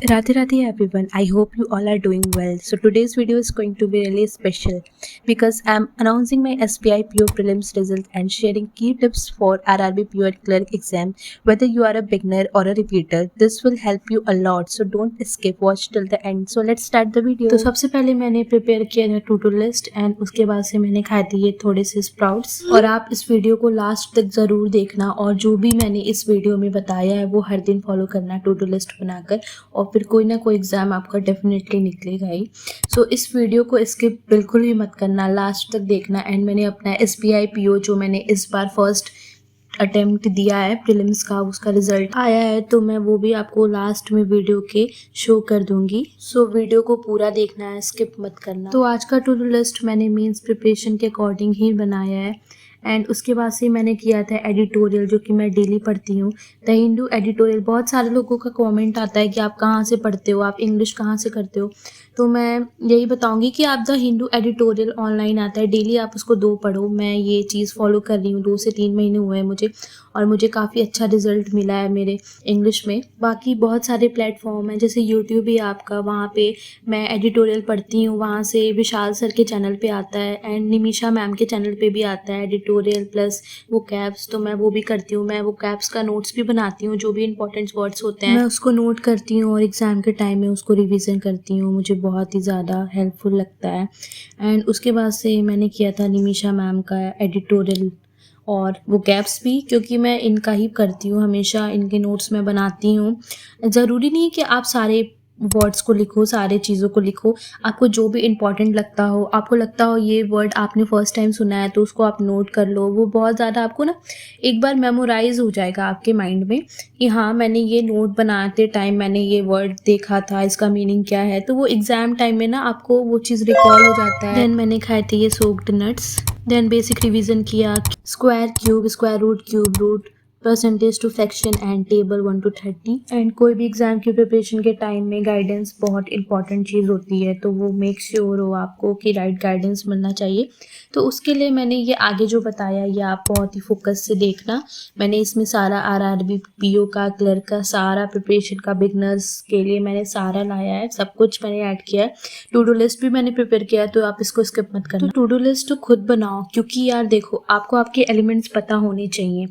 Radhe Radhe everyone, I hope you all are doing well. So today's video is going to be really special because I'm announcing my SBI PO prelims result and sharing key tips for RRB PO and clerk exam. Whether you are a beginner or a repeater, this will help you a lot. So don't skip, watch till the end. So let's start the video. तो सबसे पहले मैंने prepare किया था to do list and उसके बाद से मैंने खाए थे ये थोड़े से स्प्राउट्स। और आप इस वीडियो को लास्ट तक ज़रूर देखना और जो भी मैंने इस वीडियो में बताया है वो हर दिन फॉलो करना टू डू लिस्ट बनाकर, और फिर कोई ना कोई एग्ज़ाम आपका डेफिनेटली निकलेगा ही। सो इस वीडियो को स्किप बिल्कुल भी मत करना, लास्ट तक देखना। एंड मैंने अपना SBI PO जो मैंने इस बार फर्स्ट अटेम्प्ट दिया है प्रीलिम्स का, उसका रिजल्ट आया है, तो मैं वो भी आपको लास्ट में वीडियो के शो कर दूंगी। सो वीडियो को पूरा देखना है, स्किप मत करना। तो आज का टू डू लिस्ट मैंने मींस प्रिपरेशन के अकॉर्डिंग ही बनाया है। एंड उसके बाद से मैंने किया था एडिटोरियल, जो कि मैं डेली पढ़ती हूँ, द हिंदू एडिटोरियल। बहुत सारे लोगों का कमेंट आता है कि आप कहाँ से पढ़ते हो, आप इंग्लिश कहाँ से करते हो, तो मैं यही बताऊंगी कि आप द हिंदू एडिटोरियल ऑनलाइन आता है, डेली आप उसको 2 पढ़ो। मैं ये चीज़ फॉलो कर रही हूँ, 2 से 3 महीने हुए हैं मुझे, और मुझे काफ़ी अच्छा रिजल्ट मिला है मेरे इंग्लिश में। बाकी बहुत सारे प्लेटफॉर्म हैं, जैसे यूट्यूब ही आपका, वहाँ पे मैं एडिटोरियल पढ़ती हूँ, वहाँ से विशाल सर के चैनल पे आता है एंड निमिषा मैम के चैनल पे भी आता है एडिटोरियल प्लस वो कैप्स, तो मैं वो भी करती हूँ। मैं वो कैप्स का नोट्स भी बनाती हूँ, जो भी इंपॉर्टेंट वर्ड्स होते हैं मैं उसको नोट करती हूँ और एग्ज़ाम के टाइम में उसको रिविज़न करती हूँ, मुझे बहुत ही ज़्यादा हेल्पफुल लगता है। एंड उसके बाद से मैंने किया था निमिषा मैम का एडिटोरियल और वो कैप्स भी, क्योंकि मैं इनका ही करती हूँ हमेशा, इनके नोट्स मैं बनाती हूँ। ज़रूरी नहीं है कि आप सारे वर्ड्स को लिखो, सारे चीज़ों को लिखो, आपको जो भी इम्पॉर्टेंट लगता हो, आपको लगता हो ये वर्ड आपने फर्स्ट टाइम सुना है तो उसको आप नोट कर लो। वो बहुत ज़्यादा आपको ना एक बार मेमोराइज हो जाएगा आपके माइंड में कि हाँ, मैंने ये नोट बनाते टाइम मैंने ये वर्ड देखा था, इसका मीनिंग क्या है, तो वो एग्ज़ाम टाइम में ना आपको वो चीज़ रिकॉल हो जाता है। देन मैंने खाए थे ये soaked nuts. Then basic revision किया, square cube, square root, cube root, percentage to fraction and table 1 to 30। And कोई भी एग्जाम की प्रिपरेशन के टाइम में गाइडेंस बहुत इंपॉर्टेंट चीज़ होती है, तो वो मेक श्योर हो आपको कि राइट गाइडेंस मिलना चाहिए। तो उसके लिए मैंने ये आगे जो बताया ये आप बहुत ही फोकस से देखना। मैंने इसमें सारा RRB PO का, क्लर्क का, सारा प्रिपरेशन का, बिगनर्स के लिए मैंने सारा लाया है, सब कुछ मैंने ऐड किया है। टू डू लिस्ट भी मैंने प्रिपेयर किया है, तो आप इसको स्किप मत करना। तो टू डू लिस्ट तो खुद बनाओ, क्योंकि यार देखो, आपको आपके एलिमेंट्स पता होने चाहिए,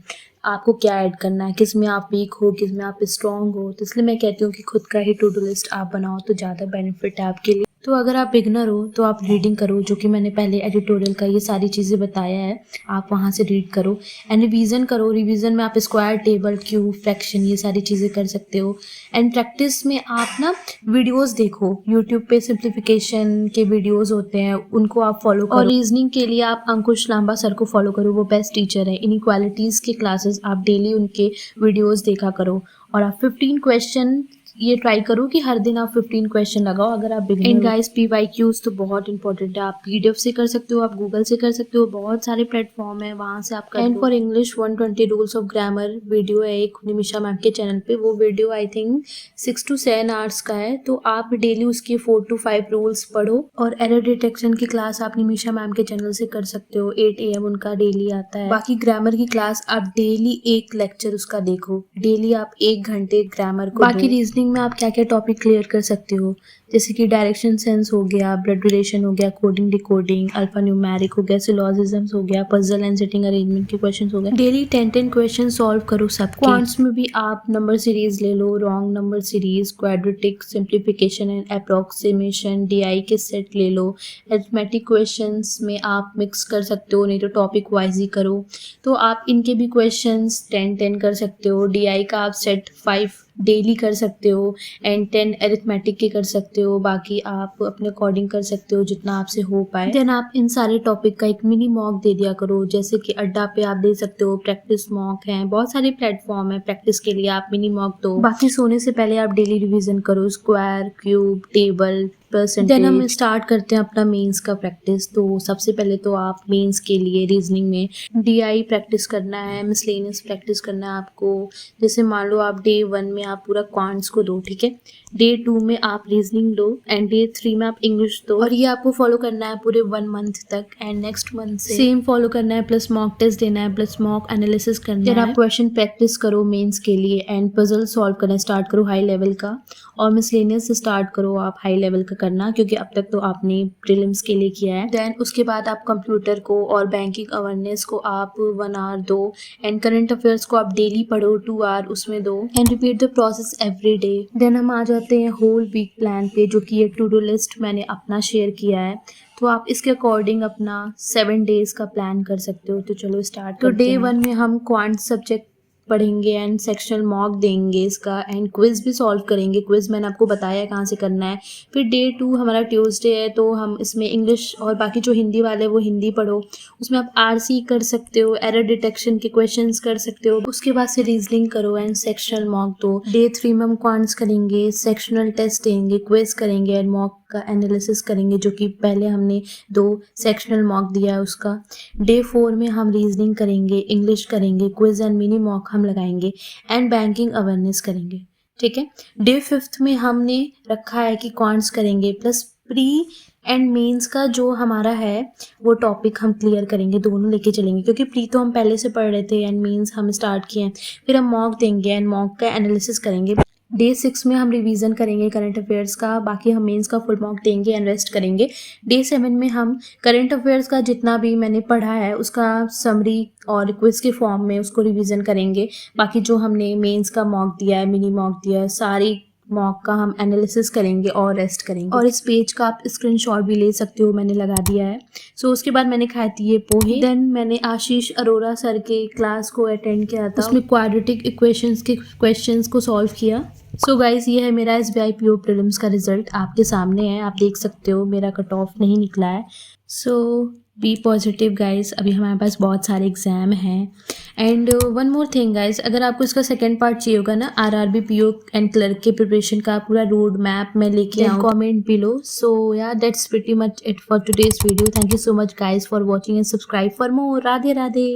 आपको क्या ऐड करना है, किस में आप वीक हो, किस में आप स्ट्रांग हो। तो इसलिए मैं कहती हूँ कि खुद का ही टू डू लिस्ट आप बनाओ तो ज़्यादा बेनिफिट है आपके लिए। तो अगर आप बिगनर हो तो आप रीडिंग करो, जो कि मैंने पहले एडिटोरियल का ये सारी चीज़ें बताया है, आप वहाँ से रीड करो एंड रिवीजन करो। रिवीजन में आप स्क्वायर, टेबल, क्यूब, फ्रैक्शन ये सारी चीज़ें कर सकते हो। एंड प्रैक्टिस में आप ना वीडियोस देखो, यूट्यूब पे सिंप्लीफिकेशन के वीडियोस होते हैं, उनको आप फॉलो करो। और रीजनिंग के लिए आप अंकुश लांबा सर को फॉलो करो, वो बेस्ट टीचर है। इनइक्वालिटीज़ के क्लासेस आप डेली उनके वीडियोस देखा करो। और आप 15 क्वेश्चन ये ट्राई करो कि हर दिन आप 15 क्वेश्चन लगाओ अगर आप बिगिनर। एंड गाइस, PYQs तो बहुत इंपॉर्टेंट है, आप PDF से कर सकते हो, आप गूगल से कर सकते हो, बहुत सारे प्लेटफॉर्म है, वहाँ से आप कर। And for English 120 rules of grammar video है एक निमिषा मैम के चैनल पे, वो video I think 6 to 7 hours का है, तो आप डेली उसके 4 to 5 रूल्स पढ़ो। और एरर डिटेक्शन की क्लास आप निमिषा मैम के चैनल से कर सकते हो, 8 AM उनका डेली आता है। बाकी ग्रामर की क्लास आप डेली एक लेक्चर उसका देखो, डेली आप 1 घंटे ग्रामर को। बाकी रीजनिंग में आप क्या क्या टॉपिक क्लियर कर सकते हो, जैसे कि डायरेक्शन सेंस हो गया, ब्लड रिलेशन हो गया, कोडिंग डिकोडिंग, अल्फा न्यूमेरिक हो गया, सिलोजिज्म्स हो गया, पजल एंड सेटिंग अरेंजमेंट के क्वेश्चंस हो गए। डेली 10 क्वेश्चन सॉल्व करो सब। क्वांट्स में भी आप नंबर सीरीज ले लो, wrong number series, quadratic, simplification and approximation, DI के सेट ले लो। अरिथमेटिक क्वेश्चंस में आप मिक्स कर सकते हो, नहीं तो टॉपिक वाइज ही करो। तो आप इनके भी क्वेश्चंस 10 कर सकते हो। DI का आप सेट 5 डेली कर सकते हो एंड 10 अरिथमेटिक के कर सकते हो। बाकी आप अपने अकॉर्डिंग कर सकते हो जितना आपसे हो पाए। देन आप इन सारे टॉपिक का एक मिनी मॉक दे दिया करो, जैसे कि अड्डा पे आप दे सकते हो, प्रैक्टिस मॉक है, बहुत सारे प्लेटफॉर्म है प्रैक्टिस के लिए, आप मिनी मॉक दो। बाकी सोने से पहले आप डेली रिवीजन करो, square, cube, table, percent. Then हम स्टार्ट करते हैं अपना मेंस का प्रैक्टिस। तो सबसे पहले तो आप मेंस के लिए रीजनिंग में DI प्रैक्टिस करना है, मिसलेनियस प्रैक्टिस करना है आपको। जैसे मान लो आप डे 1 में आप पूरा क्वांट्स को दो, ठीक है, डे 2 में आप रीजनिंग दो एंड डे 3 में आप इंग्लिश दो, और ये आपको फॉलो करना है पूरे 1 मंथ तक। एंड नेक्स्ट मंथ से सेम फॉलो करना है, प्लस मॉक टेस्ट देना है, प्लस मॉक एनालिसिस करना है। आप क्वेश्चन प्रैक्टिस करो मेंस के लिए एंड पजल सॉल्व करना स्टार्ट करो हाई लेवल का, और मिसलेनियस से स्टार्ट करो आप हाई लेवल का करना, क्योंकि अब तक तो आपने प्रीलिम्स के लिए किया है। देन उसके बाद आप कंप्यूटर को और बैंकिंग अवेयरनेस को आप 1 आवर दो, एंड करंट अफेयर्स को आप डेली पढ़ो 2 आवर उसमें दो, and repeat the process every day. Then हम आ जाते हैं होल वीक प्लान पे, जो कि ये टू डू लिस्ट मैंने अपना शेयर किया है। तो आप इसके अकॉर्डिंग अपना 7 डेज का प्लान कर सकते हो। तो चलो स्टार्ट करते हैं। तो डे 1 में हम क्वांट सब्जेक्ट पढ़ेंगे एंड सेक्शनल मॉक देंगे इसका, एंड क्विज भी सॉल्व करेंगे। क्विज मैंने आपको बताया है कहाँ से करना है। फिर डे 2 हमारा ट्यूसडे है, तो हम इसमें इंग्लिश और बाकी जो हिंदी वाले वो हिंदी पढ़ो, उसमें आप RC कर सकते हो, एरर डिटेक्शन के क्वेश्चंस कर सकते हो। उसके बाद से रीजनिंग करो एंड सेक्शनल मॉक दो। डे 3 में हम क्वांट्स करेंगे, सेक्शनल टेस्ट देंगे, क्विज करेंगे एंड मॉक का एनालिसिस करेंगे, जो कि पहले हमने 2 सेक्शनल मॉक दिया है उसका। डे 4 में हम रीजनिंग करेंगे, इंग्लिश करेंगे, क्विज एंड मिनी मॉक हम लगाएंगे एंड बैंकिंग अवेयरनेस करेंगे, ठीक है। डे 5 में हमने रखा है कि क्वांट्स करेंगे, प्लस प्री एंड मेंस का जो हमारा है वो टॉपिक हम क्लियर करेंगे, दोनों लेके चलेंगे, क्योंकि प्री तो हम पहले से पढ़ रहे थे एंड मेंस हम स्टार्ट किए हैं। फिर हम मॉक देंगे एंड मॉक का एनालिसिस करेंगे। डे 6 में हम रिवीजन करेंगे करंट अफेयर्स का, बाकी हम मेंस का फुल मॉक देंगे एंड रेस्ट करेंगे। डे 7 में हम करंट अफेयर्स का जितना भी मैंने पढ़ा है उसका समरी और क्विज के फॉर्म में उसको रिवीजन करेंगे। बाकी जो हमने मेंस का मॉक दिया है, मिनी मॉक दिया है, सारी मॉक का हम एनालिसिस करेंगे और रेस्ट करेंगे। और इस पेज का आप स्क्रीनशॉट भी ले सकते हो, मैंने लगा दिया है। सो उसके बाद मैंने खाई थी ये पोहे। देन मैंने आशीष अरोरा सर के क्लास को अटेंड किया था, उसमें क्वाड्रेटिक इक्वेशंस के क्वेश्चंस को सॉल्व किया। सो गाइज ये है मेरा SBI PO प्रीलिम्स का रिजल्ट, आपके सामने है, आप देख सकते हो मेरा कट ऑफ नहीं निकला है। सो बी पॉजिटिव गाइज, अभी हमारे पास बहुत सारे एग्जाम हैं। And one more thing guys, अगर आपको इसका सेकंड पार्ट चाहिए होगा ना, RRB PO एंड क्लर्क के प्रिपरेशन का पूरा रोड मैप मैं लेके आऊँ, comment below. So ya that's pretty much it for today's video. Thank you so much guys for watching and subscribe for more. Radhe Radhe.